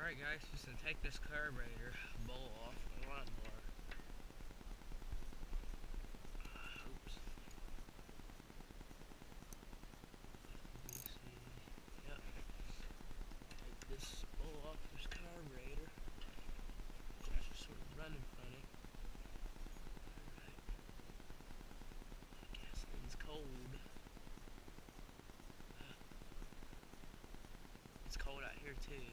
Alright guys, just gonna take this carburetor bowl off the lawnmower. Oops. Let me see. Yep. Take this bowl off this carburetor. It's just sort of running funny. Alright. Gasoline's cold. It's cold out here too.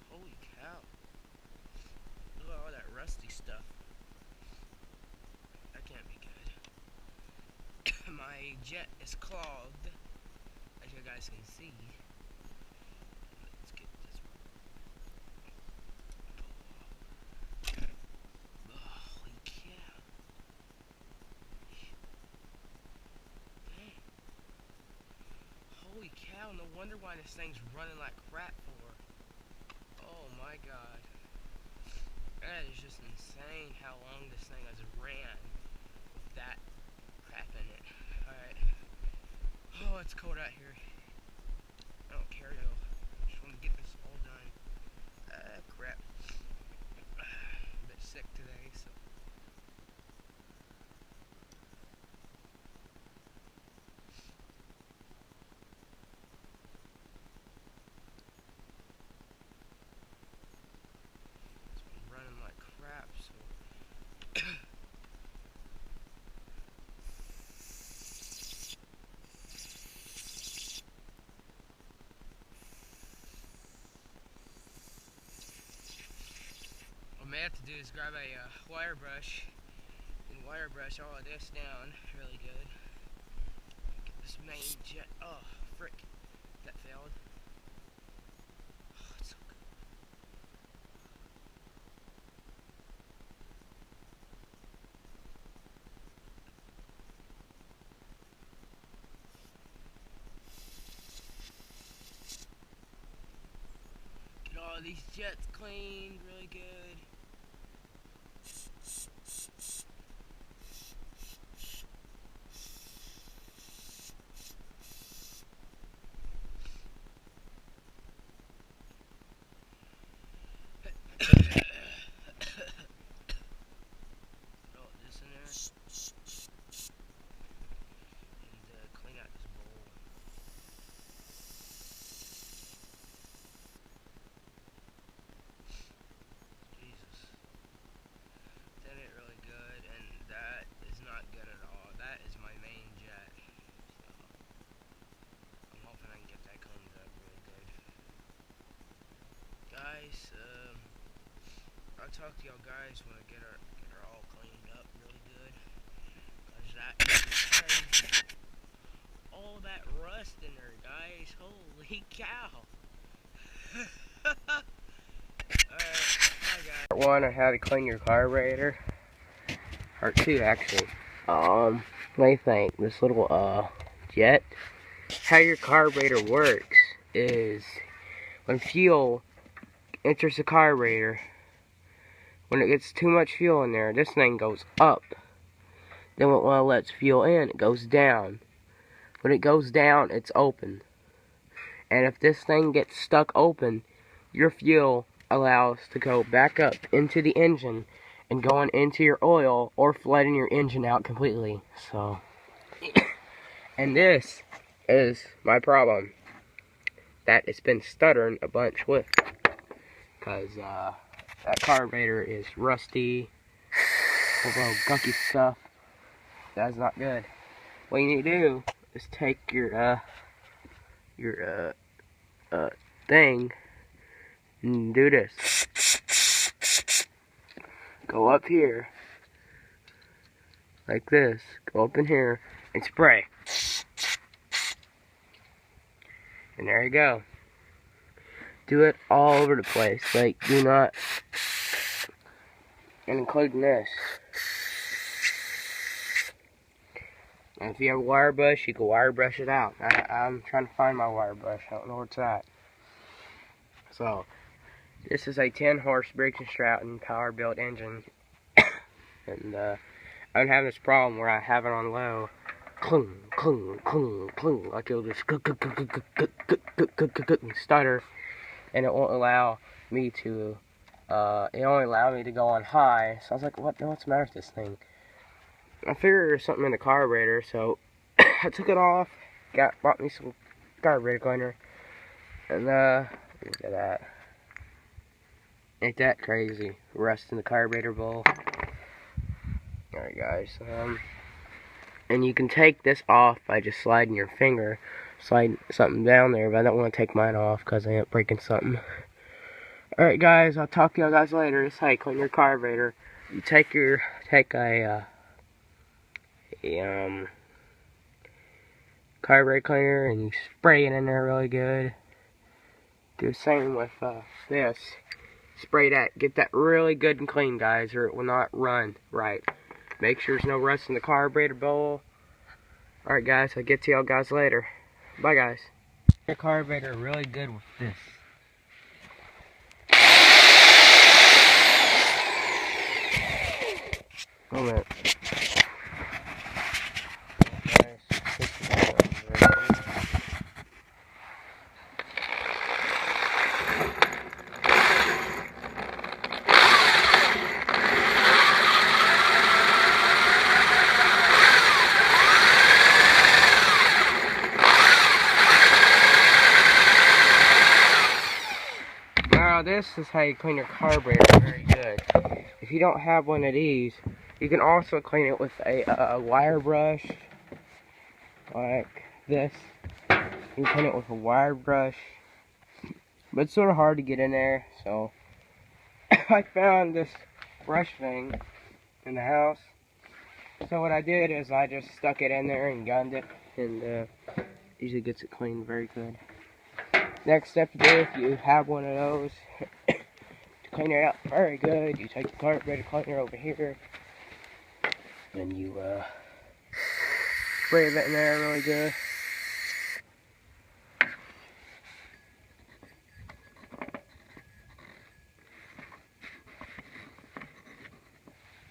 Holy cow. Look at all that rusty stuff. That can't be good. My jet is clogged, as you guys can see. Let's get this pull off. Holy cow. Dang. Holy cow, no wonder why this thing's running like crap for. Oh my god. That is just insane how long this thing has ran with that crap in it. Alright. Oh, it's cold out here. I don't care though. I just want to get this all done. Crap. I'm a bit sick today, so. It's been running like crap, so. What I may have to do is grab a wire brush and wire brush all of this down really good. Get this main jet. Oh, frick. That failed. Oh, it's so good. Get all these jets cleaned really good. Throw this in there and clean out this bowl. Jesus. That ain't really good, and that is not good at all. That is my main jet. So I'm hoping I can get that cleaned up really good. Guys, I'll talk to y'all guys when I get her all cleaned up really good. Cause that is crazy. All that rust in there, guys. Holy cow. Alright, bye guys. Part 1 on how to clean your carburetor. Part 2 actually. What do you think? This little jet. How your carburetor works is when fuel enters the carburetor, when it gets too much fuel in there, this thing goes up. Then when it lets fuel in, it goes down. When it goes down, it's open. And if this thing gets stuck open, your fuel allows to go back up into the engine and going into your oil or flooding your engine out completely. So, and this is my problem that it's been stuttering a bunch with, because that carburetor is rusty, full of gunky stuff. That's not good. What you need to do is take your thing and do this. Go up here like this. Go up in here and spray. And there you go. Do it all over the place. Like, do not, and including this. And if you have a wire brush, you can wire brush it out. I'm trying to find my wire brush. I don't know where it's at. So, this is a 10 horse Briggs & Stratton power built engine. And I'm having this problem where I have it on low clunk, clunk, clunk, clunk, like it'll just stutter, and it won't allow me to, it only allowed me to go on high. So I was like, what's the matter with this thing? I figured there's something in the carburetor, so I took it off, bought me some carburetor cleaner, and look at that. Ain't that crazy? Rust in the carburetor bowl. Alright guys, and you can take this off by just sliding your finger, sliding something down there, but I don't want to take mine off because I end up breaking something. Alright guys, I'll talk to you guys later. This is how you clean your carburetor. You take a carburetor cleaner and you spray it in there really good. Do the same with this. Spray that, get that really good and clean, guys, or it will not run right. Make sure there's no rust in the carburetor bowl. Alright guys, I'll get to y'all guys later. Bye guys. Your carburetor really good with this. Hold on a minute. Now this is how you clean your carburetor very good. If you don't have one of these, you can also clean it with a wire brush like this. You can clean it with a wire brush, but it's sort of hard to get in there, so I found this brush thing in the house. So what I did is I just stuck it in there and gunned it, and usually gets it cleaned very good. Next step to do, if you have one of those, to clean it up very good, you take the carburetor cleaner over here, and you spray it in there really good.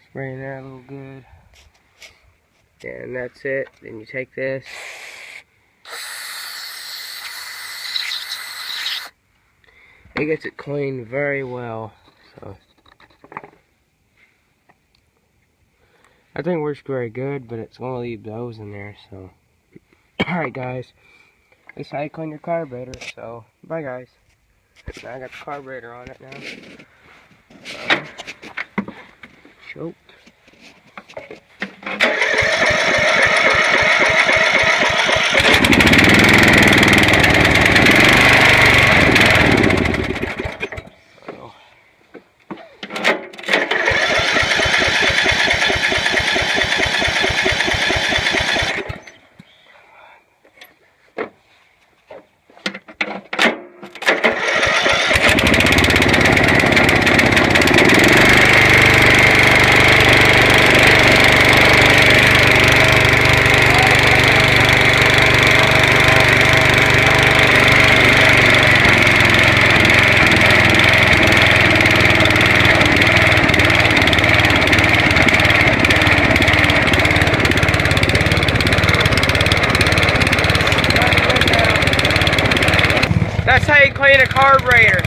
Spray in there a little good. And that's it. Then you take this. It gets it cleaned very well, so I think it works very good, but it's gonna leave those in there, so alright guys, this is how you clean your carburetor, so bye guys. Now I got the carburetor on it now. Choked. That's how you clean a carburetor.